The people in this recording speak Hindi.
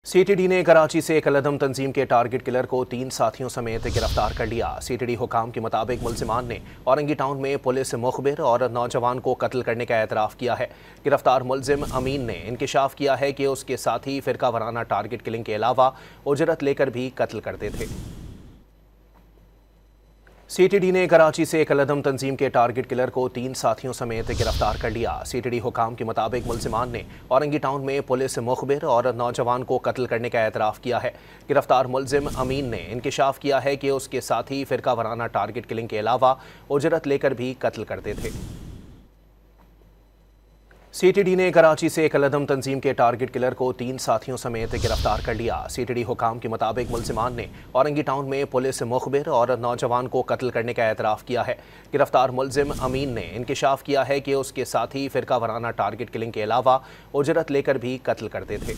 सीटीडी ने कराची से कलअदम तंजीम के टारगेट किलर को 3 साथियों समेत गिरफ्तार कर लिया। सीटीडी हुकाम के मुताबिक मुलजिमान ने औरंगी टाउन में पुलिस मुखबिर और नौजवान को कत्ल करने का एतराफ़ किया है। गिरफ्तार मुलजिम अमीन ने इंकिशाफ किया है कि उसके साथी फ़िरका वाराना टारगेट किलिंग के अलावा उजरत लेकर भी कत्ल करते थे। सीटीडी ने कराची से कलअदम तंजीम के टारगेट किलर को 3 साथियों समेत गिरफ्तार कर लिया। सीटीडी हुकाम के मुताबिक मुलजिमान ने औरंगी टाउन में पुलिस मुखबिर और नौजवान को कत्ल करने का एतराफ़ किया है। गिरफ्तार मुलजिम अमीन ने इंकिशाफ किया है कि उसके साथी फ़िरका वाराना टारगेट किलिंग के अलावा उजरत लेकर भी कत्ल करते थे। सीटीडी ने कराची से कलअदम तंजीम के टारगेट किलर को 3 साथियों समेत गिरफ्तार कर लिया। सीटीडी हुकाम के मुताबिक मुलजिमान ने औरंगी टाउन में पुलिस मुखबिर और नौजवान को कत्ल करने का एतराफ़ किया है। गिरफ्तार मुलजिम अमीन ने इंकिशाफ किया है कि उसके साथी फ़िरका वाराना टारगेट किलिंग के अलावा उजरत लेकर भी कत्ल करते थे।